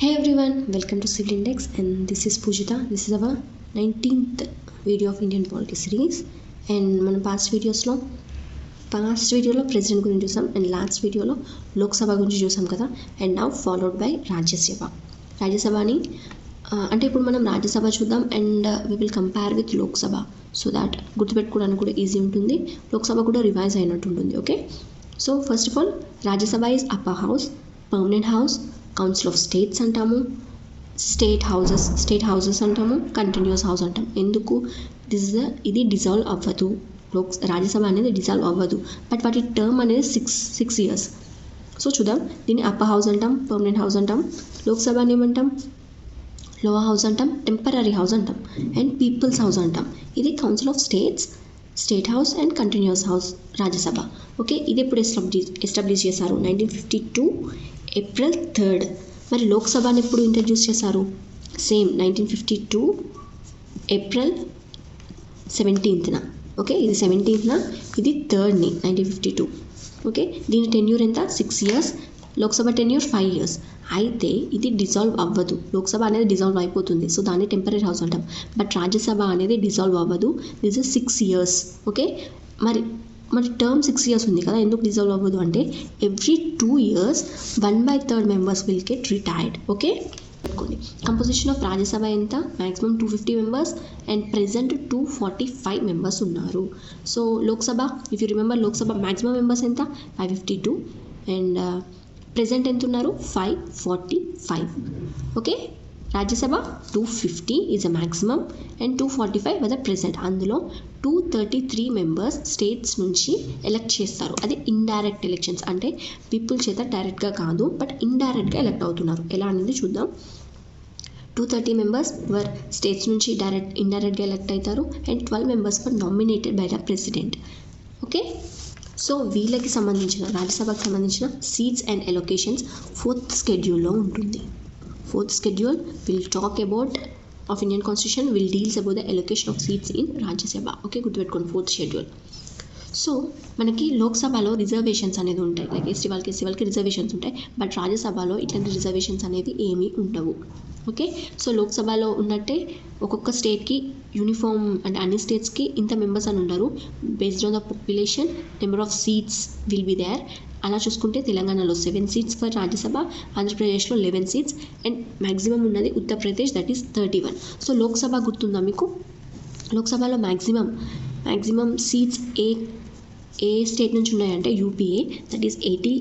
Hey everyone, welcome to Civil Index and this is Pujita. This is our 19th video of Indian Polity series and మనం past వీడియోలో president గురించి చూసాం and last వీడియోలో లోక్సభ గురించి చూసాం కదా. అండ్ నౌ ఫాలోడ్ బై రాజ్యసభని అంటే ఇప్పుడు మనం రాజ్యసభ చూద్దాం and we will compare with Lok Sabha so that గుర్తుపెట్టుకోవడానికి కూడా ఈజీ ఉంటుంది, లోక్సభ కూడా రివైజ్ అయినట్టు ఉంటుంది. Okay, so first of all Rajya Sabha is upper house, permanent house, council of states అంటాము, స్టేట్ హౌసెస్ అంటాము, కంటిన్యూస్ హౌస్ అంటాం. ఎందుకు ఇది డిజాల్వ్ అవ్వదు, రాజ్యసభ అనేది డిజాల్వ్ అవ్వదు, బట్ వాటి టర్మ్ అనేది సిక్స్ ఇయర్స్. సో చూద్దాం, దీన్ని అప్పర్ హౌస్ అంటాం, పర్మనెంట్ హౌస్ అంటాం. లోక్సభని ఏమంటాం? లోవర్ హౌస్ అంటాం, టెంపరీ హౌస్ అంటాం, అండ్ పీపుల్స్ హౌస్ అంటాం. ఇది council of states, state house and continuous house Rajya Sabha. Okay, ఇది ఎప్పుడు ఎస్టాబ్లిష్ చేశారు? 1952 ఏప్రిల్ 3rd. మరి లోక్సభని ఎప్పుడు ఇంట్రడ్యూస్ చేశారు? Same 1952 April 17th. ఓకే, ఇది 17th, ఇది 3rd 1952. ఓకే, దీని టెన్యూర్ ఎంత? 6 years. Lok Sabha tenure 5 years. అయితే ఇది డిజాల్వ్ అవ్వదు, లోక్సభ అనేది డిజాల్వ్ అయిపోతుంది, సో దాన్ని టెంపరీ హౌస్ అంటాం. బట్ రాజ్యసభ అనేది డిజాల్వ్ అవ్వదు, దిస్ ఇస్ 6 years. ఓకే, మరి టర్మ్ 6 years ఉంది కదా, ఎందుకు డిజాల్వ్ అవ్వదు అంటే every 2 years 1/3 members will get retired. Okay, composition of Rajya Sabha ఎంత? Maximum 250 members and present 245 members ఉన్నారు. So Lok Sabha, if you remember, Lok Sabha maximum members ఎంత? 552 అండ్ ప్రెజెంట్ ఎంత ఉన్నారు? 545. Okay, Rajya Sabha 250 is uh maximum and 245 was a present. అందులో 233 members states నుంచి elect చేస్తారు. అది indirect elections, అంటే పీపుల్ చేత డైరెక్ట్గా కాదు బట్ ఇండైరెక్ట్గా ఎలక్ట్ అవుతున్నారు. ఎలా అనేది చూద్దాం. 230 members వర్ స్టేట్స్ నుంచి ఇండైరెక్ట్గా ఎలక్ట్ అవుతారు and 12 members were nominated by the president. Okay, so వీళ్ళకి సంబంధించిన, రాజ్యసభకు సంబంధించిన seats and allocations 4th schedule ఉంటుంది. 4th schedule will talk about of Indian Constitution, will deals about the allocation of seats in Rajya Sabha. Okay, గుర్తుపెట్టుకోండి 4th schedule. So మనకి లోక్సభలో reservations అనేది ఉంటాయి, లైక్ ఎస్సీ వాళ్ళకి రిజర్వేషన్స్ ఉంటాయి, బట్ రాజ్యసభలో ఇట్లాంటి రిజర్వేషన్స్ అనేవి ఏమీ ఉండవు. ఓకే, సో లోక్సభలో ఉన్నట్టే ఒక్కొక్క స్టేట్కి యూనిఫామ్, అంటే అన్ని స్టేట్స్కి ఇంత మెంబర్స్ అని ఉండరు, based on the population number of seats will be there. అలా చూసుకుంటే తెలంగాణలో 7 seats ఫర్ రాజ్యసభ, ఆంధ్రప్రదేశ్లో 11 seats అండ్ మ్యాక్సిమం ఉన్నది Uttar Pradesh, that is 31. So Lok Sabha గుర్తుందా మీకు? లోక్సభలో మ్యాక్సిమం సీట్స్ ఏ స్టేట్ నుంచి ఉన్నాయంటే యూపీఏ, దట్ ఈస్ 80.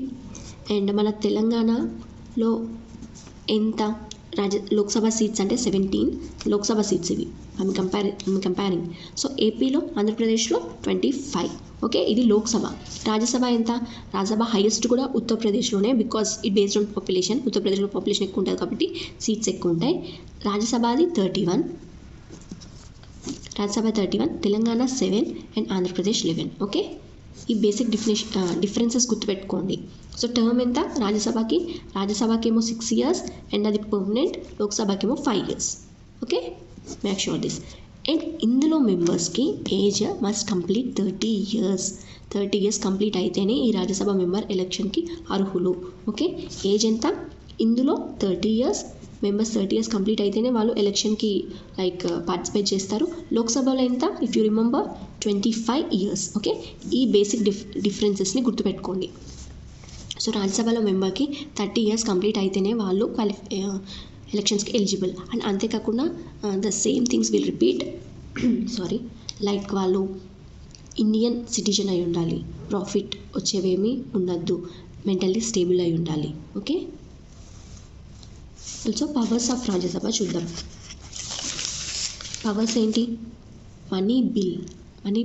అండ్ మన తెలంగాణలో ఎంత లోక్సభ సీట్స్ అంటే 17 లోక్సభ సీట్స్ ఇవి. I'm comparing. సో ఏపీలో, ఆంధ్రప్రదేశ్లో 25. ఓకే, ఇది లోక్సభ. రాజ్యసభ ఎంత? రాజ్యసభ హైయెస్ట్ కూడా ఉత్తరప్రదేశ్లోనే, because it based on population. ఉత్తరప్రదేశ్లో పాపులేషన్ ఎక్కువ ఉంటుంది కాబట్టి సీట్స్ ఎక్కువ ఉంటాయి. రాజ్యసభది 31, తెలంగాణ 7 అండ్ ఆంధ్రప్రదేశ్ 11. ఓకే, ఈ బేసిక్ డిఫరెన్సెస్ గుర్తుపెట్టుకోండి. సో టర్మ్ ఎంత? రాజ్యసభకేమో 6 years అండ్ అది పర్మనెంట్, లోక్సభకేమో 5 years. Okay, make sure this. And ఇందులో మెంబర్స్కి age must complete 30 years. 30 years complete అయితేనే ఈ రాజ్యసభ మెంబర్ ఎలక్షన్కి అర్హులు. ఓకే, ఏజ్ ఎంత? ఇందులో 30 years, మెంబర్స్ 30 years కంప్లీట్ అయితేనే వాళ్ళు ఎలక్షన్కి పార్టిసిపేట్ చేస్తారు. లోక్సభలో ఎంత? If you remember 25 years. Okay, ఈ బేసిక్ డిఫరెన్సెస్ని గుర్తుపెట్టుకోండి. సో రాజ్యసభలో మెంబర్కి 30 years కంప్లీట్ అయితేనే వాళ్ళు ఎలక్షన్స్కి ఎలిజిబుల్. అండ్ అంతేకాకుండా the same things will repeat. Like వాళ్ళు ఇండియన్ సిటిజన్ అయి ఉండాలి, ప్రాఫిట్ వచ్చేవేమీ ఉండద్దు, మెంటల్లీ స్టేబుల్ అయి ఉండాలి. Okay, also powers of Rajya Sabha చూద్దాం. పవర్స్ ఏంటి? మనీ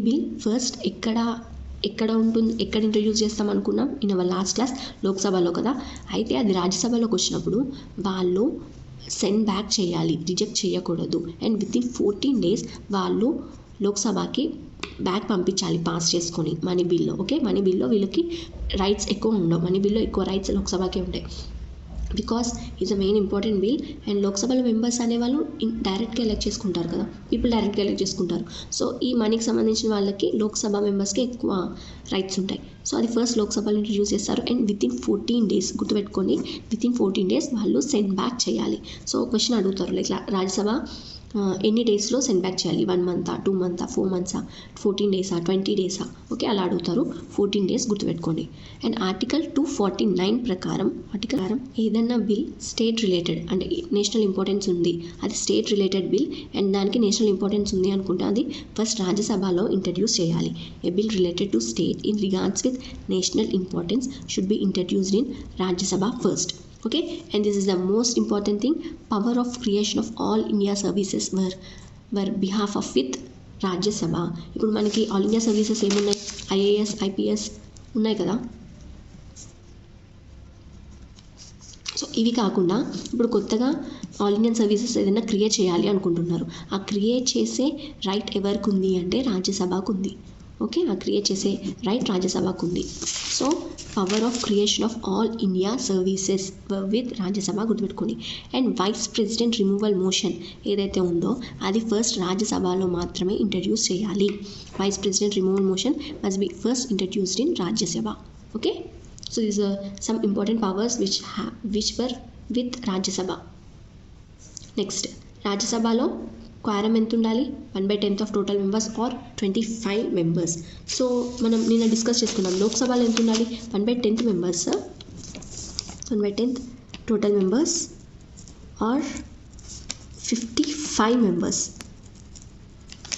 బిల్ ఫస్ట్ ఎక్కడ ఉంటుంది, ఎక్కడ ఇంట్రడ్యూస్ చేస్తాం అనుకున్నాం? ఇన్ అవర్ లాస్ట్ క్లాస్ లోక్సభలో కదా. అయితే అది రాజ్యసభలోకి వచ్చినప్పుడు వాళ్ళు సెండ్ బ్యాక్ చేయాలి, రిజెక్ట్ చేయకూడదు. అండ్ వితిన్ 14 days వాళ్ళు లోక్సభకి బ్యాక్ పంపించాలి పాస్ చేసుకొని మనీ బిల్లో. ఓకే, మనీ బిల్లో వీళ్ళకి రైట్స్ ఎక్కువ ఉండవు, మనీ బిల్లో ఎక్కువ రైట్స్ లోక్సభకే ఉంటాయి, because is a main important bill. And లోక్సభలో మెంబర్స్ అనేవాళ్ళు డైరెక్ట్గా ఎలక్ట్ చేసుకుంటారు కదా, పీపుల్ డైరెక్ట్గా ఎలక్ట్ చేసుకుంటారు. సో ఈ మనీకి సంబంధించిన వాళ్ళకి లోక్సభ మెంబర్స్కి ఎక్కువ రైట్స్ ఉంటాయి. సో అది ఫస్ట్ లోక్సభలో ఇంట్రడ్యూస్ చేస్తారు అండ్ వితిన్ 14 days గుర్తుపెట్టుకొని వితిన్ 14 days వాళ్ళు సెండ్ బ్యాక్ చేయాలి. సో క్వశ్చన్ అడుగుతారు లైక్ రాజ్యసభ ఎన్ని డేస్లో సెండ్ బ్యాక్ చేయాలి, 1 month, 2 months, 4 months, 14 days, 20 days, okay అలా అడుగుతారు. 14 days గుర్తుపెట్టుకోండి. అండ్ ఆర్టికల్ 249 ప్రకారం ఏదన్నా బిల్ స్టేట్ రిలేటెడ్ అంటే నేషనల్ ఇంపార్టెన్స్ ఉంది, అది స్టేట్ రిలేటెడ్ బిల్ అండ్ దానికి నేషనల్ ఇంపార్టెన్స్ ఉంది అనుకుంటే అది ఫస్ట్ రాజ్యసభలో ఇంట్రడ్యూస్ చేయాలి. A bill related to state in regards with national importance should be introduced in Rajya Sabha first. Okay, and this is the most important thing, power of creation of all India services were behalf of with Rajya Sabha. ఇప్పుడు మనకి all India services ఏమున్నాయి, IAS IPS ఉన్నాయి కదా. So ఇవి కాకుండా ఇప్పుడు కొత్తగా all Indian services ఏదైనా క్రియేట్ చేయాలి అనుకుంటున్నారు. ఆ క్రియేట్ చేసే రైట్ ఎవరికి ఉంది అంటే రాజ్యసభకు ఉంది. ఓకే, ఆ క్రియేట్ చేసే రైట్ రాజ్యసభకు ఉంది. So power of creation of all India services with Rajya Sabha గుర్తుపెట్టుకోండి. And vice president removal motion ఏదైతే ఉందో అది ఫస్ట్ రాజ్యసభలో మాత్రమే ఇంట్రడ్యూస్ చేయాలి. Vice president removal motion must be first introduced in Rajya Sabha. Okay, so these are some important powers which were with Rajya Sabha. Next రాజ్యసభలో quorum ఎంత ఉండాలి, 1/10 of total members are 25 members. So మనం నిన్న డిస్కస్ చేసుకున్నాం లోక్సభలో ఎంత ఉండాలి, 1/10 members, 1/10 total members are 55 members.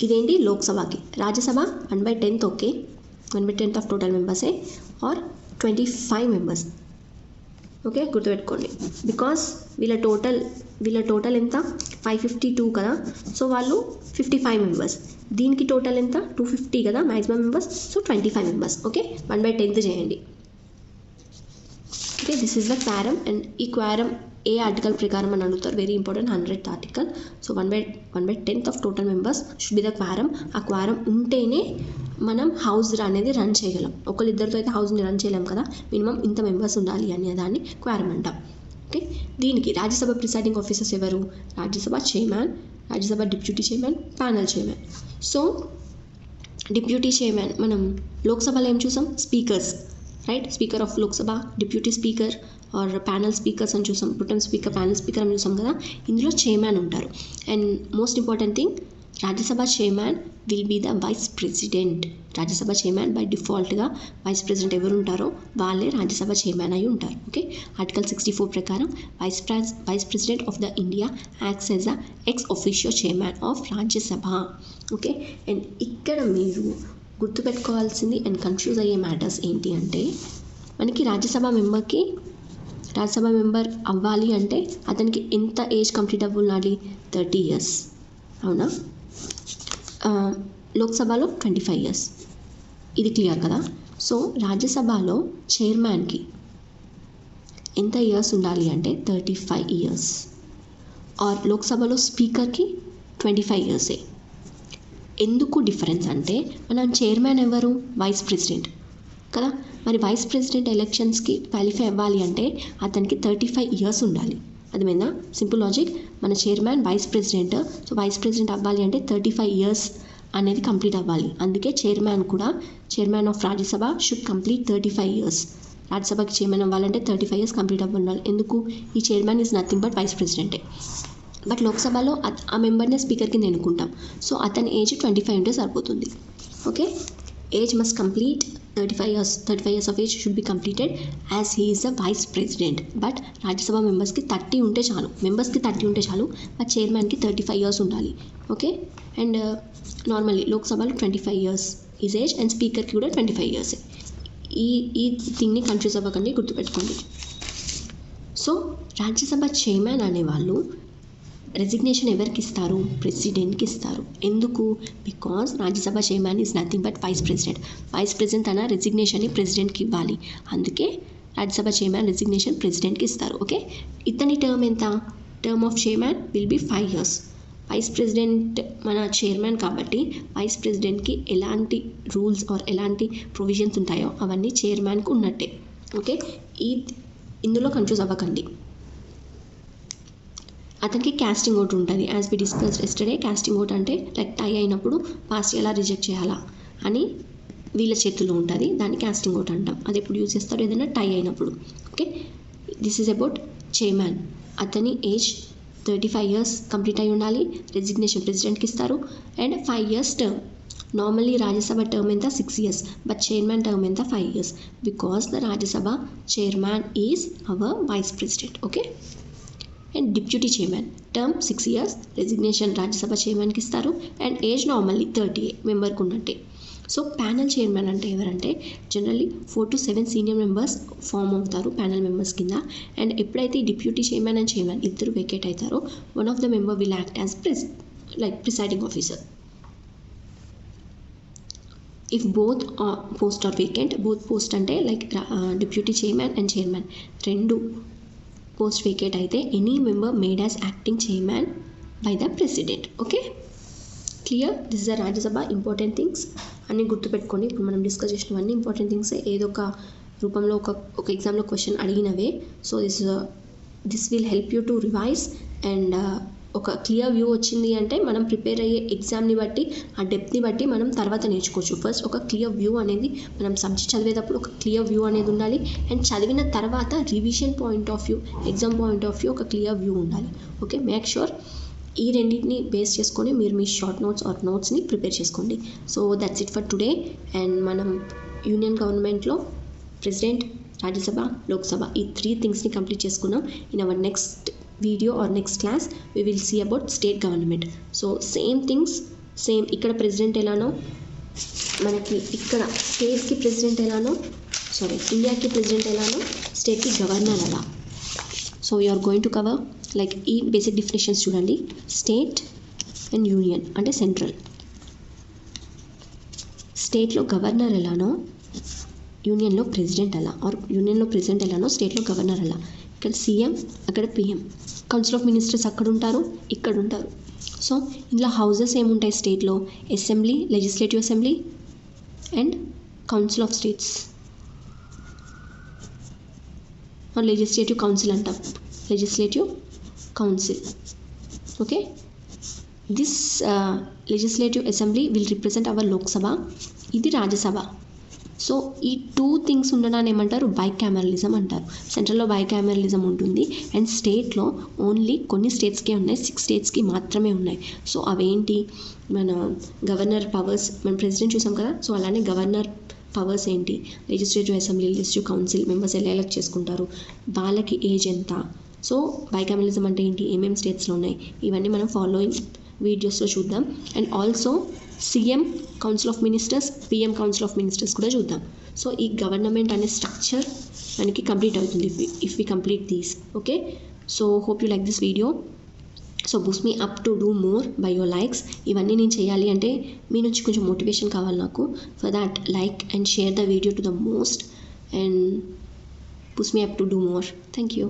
ఇదేంటి లోక్సభకి. రాజ్యసభ 1/10, ఓకే 1/10 ఆఫ్ టోటల్ మెంబర్సే ఆర్ 25 members. ఓకే గుర్తుపెట్టుకోండి, బికాస్ వీళ్ళ టోటల్ ఎంత 552 కదా, సో వాళ్ళు 55 members. దీనికి టోటల్ ఎంత 250 కదా maximum members, so 25 members. Okay 1/10 చేయండి. Okay, this is the quorum. And ఈ క్వారం ఏ ఆర్టికల్ ప్రకారం అని అడుగుతారు, very important, 100th article. So 1/10 of total members should be the quorum. ఆ క్వారం ఉంటేనే మనం హౌస్ అనేది రన్ చేయగలం. ఒకరిద్దరితో అయితే హౌస్ని రన్ చేయలేం కదా, మినిమం ఇంత మెంబర్స్ ఉండాలి అనే దాన్ని క్వారం అంటాం. ఓకే, దీనికి రాజ్యసభ ప్రిసైడింగ్ ఆఫీసర్స్ ఎవరు, Rajya Sabha chairman, Rajya Sabha deputy chairman, panel chairman. So deputy chairman మనం లోక్సభలో ఏం చూసాం, speakers right, speaker of Lok Sabha, deputy speaker or panel speakers అని చూసాం, ప్రొటెం స్పీకర్, ప్యానల్ స్పీకర్ అని చూసాం కదా. ఇందులో చైర్మన్ ఉంటారు. And most important thing, Rajya Sabha chairman will be the vice president. Rajya Sabha chairman by డిఫాల్ట్గా వైస్ ప్రెసిడెంట్ ఎవరు ఉంటారో వాళ్ళే రాజ్యసభ చైర్మన్ అయి ఉంటారు. ఓకే, ఆర్టికల్ 64 ప్రకారం vice president of the India acts as the ex officio chairman of Rajya Sabha. Okay, and ఇక్కడ మీరు గుర్తుపెట్టుకోవాల్సింది అండ్ కన్ఫ్యూజ్ అయ్యే మ్యాటర్స్ ఏంటి అంటే, మనకి రాజ్యసభ మెంబర్ అవ్వాలి అంటే అతనికి ఎంత ఏజ్ కంప్లీట్ అవ్వాలి, 30 years, అవునా. లోక్సభలో 25 years, ఇది క్లియర్ కదా. సో రాజ్యసభలో చైర్మన్కి ఎంత ఇయర్స్ ఉండాలి అంటే 35 years, ఆర్ లోక్సభలో స్పీకర్కి 25 years. ఎందుకు డిఫరెన్స్ అంటే, మనం చైర్మన్ ఎవరు, వైస్ ప్రెసిడెంట్ కదా, మరి వైస్ ప్రెసిడెంట్ ఎలక్షన్స్కి క్వాలిఫై అవ్వాలి అంటే అతనికి 35 years ఉండాలి. అర్థమైందా, సింపుల్ లాజిక్. మన chairman vice president, so vice president అవ్వాలి అంటే 35 years అనేది కంప్లీట్ అవ్వాలి. అందుకే chairman of Rajya Sabha should complete 35 years. రాజ్యసభకి చైర్మన్ అవ్వాలంటే 35 years కంప్లీట్ అవ్వాలి. ఎందుకు, ఈ chairman is nothing but vice ప్రెసిడెంటే. బట్ లోక్సభలో ఆ మెంబర్నే స్పీకర్ కింద ఎన్నుకుంటాం. సో అతని ఏజ్ 25 ఉంటే సరిపోతుంది. Okay, age must complete 35 years of age should be completed as he is a vice president. But Rajya Sabha మెంబర్స్కి 30 ఉంటే చాలు, బట్ చైర్మన్కి 35 years ఉండాలి. ఓకే, అండ్ నార్మల్లీ లోక్సభలో 25 years ఈజ్ ఏజ్ అండ్ స్పీకర్కి కూడా 25 years. ఈ థింగ్ని కన్ఫ్యూజ్ అవ్వకండి, గుర్తుపెట్టుకోండి. సో రాజ్యసభ చైర్మన్ అనేవాళ్ళు రెసిగ్నేషన్ ఎవరికి ఇస్తారు, ప్రెసిడెంట్కి ఇస్తారు. ఎందుకు, because Rajya Sabha chairman is nothing but vice president తన రెసిగ్నేషన్ని ప్రెసిడెంట్కి ఇవ్వాలి. అందుకే రాజ్యసభ చైర్మన్ రెసిగ్నేషన్ ప్రెసిడెంట్కి ఇస్తారు. ఓకే, ఇతని టర్మ్ ఎంత, term of chairman will be 5 years. Vice president మన చైర్మన్ కాబట్టి వైస్ ప్రెసిడెంట్కి ఎలాంటి రూల్స్ ఆర్ ఎలాంటి ప్రొవిజన్స్ ఉంటాయో అవన్నీ చైర్మన్కి ఉన్నట్టే. ఓకే, ఇందులో కన్ఫ్యూజ్ అవ్వకండి. అతనికి కాస్టింగ్ ఓట్ ఉంటుంది, as we discussed yesterday. Casting vote అంటే లైక్ టై అయినప్పుడు పాస్ చేయాలా రిజెక్ట్ చేయాలా అని వీళ్ళ చేతుల్లో ఉంటుంది, దాన్ని క్యాస్టింగ్ ఓట్ అంటాం. అది ఎప్పుడు యూజ్ చేస్తారు, ఏదైనా టై అయినప్పుడు. Okay, this is about chairman. అతని ఏజ్ 35 years కంప్లీట్ అయి ఉండాలి. రెసిగ్నేషన్ ప్రెసిడెంట్కి ఇస్తారు. And 5 years term. Normally Rajya Sabha term ఎంత 6 years, బట్ చైర్మన్ టర్మ్ ఎంత 5 years, because the Rajya Sabha chairman is our vice president. Okay, and deputy chairman term 6 years, resignation Rajya Sabha చైర్మన్కి ఇస్తారు. And age normally 30 మెంబర్కి ఉన్నట్టే. So panel chairman అంటే ఎవరంటే generally 4 to 7 senior members form అవుతారు panel members కింద. And ఎప్పుడైతే deputy chairman and chairman ఇద్దరు vacate అవుతారో one of the member will act as presiding officer. If both post are vacant, both post అంటే deputy chairman and chairman రెండు post vacate అయితే any member made as acting chairman by the president. Okay, clear? This is the Rajya Sabha important things అన్నీ గుర్తుపెట్టుకోండి. ఇప్పుడు మనం discuss చేసినవన్నీ important things, ఏదో ఒక రూపంలో ఒక ఎగ్జామ్లో క్వశ్చన్ అడిగినవే. So this will help you to revise. And ఒక క్లియర్ వ్యూ వచ్చింది అంటే మనం ప్రిపేర్ అయ్యే ఎగ్జామ్ని బట్టి, ఆ డెప్త్ని బట్టి మనం తర్వాత నేర్చుకోవచ్చు. ఫస్ట్ ఒక క్లియర్ వ్యూ అనేది, మనం సబ్జెక్ట్ చదివేటప్పుడు ఒక క్లియర్ వ్యూ అనేది ఉండాలి. అండ్ చదివిన తర్వాత revision point of view, exam point of view ఒక క్లియర్ వ్యూ ఉండాలి. ఓకే, మేక్ షూర్ ఈ రెండింటిని బేస్ చేసుకొని మీరు మీ షార్ట్ నోట్స్ ఆర్ నోట్స్ని ప్రిపేర్ చేసుకోండి. So that's it for today. And మనం యూనియన్ గవర్నమెంట్లో ప్రెసిడెంట్, రాజ్యసభ, లోక్సభ ఈ 3 థింగ్స్ని కంప్లీట్ చేసుకున్నాం. In our next video or next class we will see about state government. So same things, same ఇక్కడ ప్రెసిడెంట్ ఎలానో మనకి ఇక్కడ స్టేట్కి ప్రెసిడెంట్ ఎలానో, ఇండియాకి ప్రెసిడెంట్ ఎలానో స్టేట్కి గవర్నర్ ఎలా. So you are going to cover ఈ బేసిక్ డిఫినేషన్స్ చూడండి. స్టేట్ అండ్ యూనియన్ అంటే సెంట్రల్. స్టేట్లో గవర్నర్ ఎలానో యూనియన్లో ప్రెసిడెంట్ ఎలా, ఆర్ యూనియన్లో ప్రెసిడెంట్ ఎలానో స్టేట్లో గవర్నర్ ఎలా. ఇక్కడ సీఎం, అక్కడ పిఎం. కౌన్సిల్ ఆఫ్ మినిస్టర్స్ అక్కడ ఉంటారు, ఇక్కడ ఉంటారు. సో ఇందులో హౌజెస్ ఏముంటాయి స్టేట్లో? Assembly, legislative assembly and council of states or legislative council అంటాం, legislative council. Okay, this legislative assembly will represent our Lok Sabha, ఇది రాజ్యసభ. సో ఈ 2 థింగ్స్ ఉండడాన్ని ఏమంటారు? బైకామెరలిజం అంటారు. సెంట్రల్లో బైకామెరలిజం ఉంటుంది అండ్ స్టేట్లో ఓన్లీ కొన్ని స్టేట్స్కే ఉన్నాయి, 6 స్టేట్స్కి మాత్రమే ఉన్నాయి. సో అవేంటి? మన గవర్నర్ పవర్స్, మనం ప్రెసిడెంట్ చూసాం కదా, సో అలానే గవర్నర్ పవర్స్ ఏంటి, legislative assembly, legislative council members ఎలా ఎలక్ట్ చేసుకుంటారు, వాళ్ళకి ఏజ్ ఎంత. సో బైకామెరలిజం అంటే ఏంటి, ఏమేమి స్టేట్స్లో ఉన్నాయి, ఇవన్నీ మనం ఫాలోయింగ్ వీడియోస్లో చూద్దాం. And also CM council of ministers, PM council of ministers కూడా చూద్దాం. సో ఈ గవర్నమెంట్ అనే స్ట్రక్చర్ మనకి కంప్లీట్ అవుతుంది if we complete these. Okay, so hope you like this video. So boost me up to do more by your likes. ఇవన్నీ నేను చేయాలి అంటే మీ నుంచి కొంచెం మోటివేషన్ కావాలి నాకు. For that like and share the video to the most and Boost me up to do more. Thank you.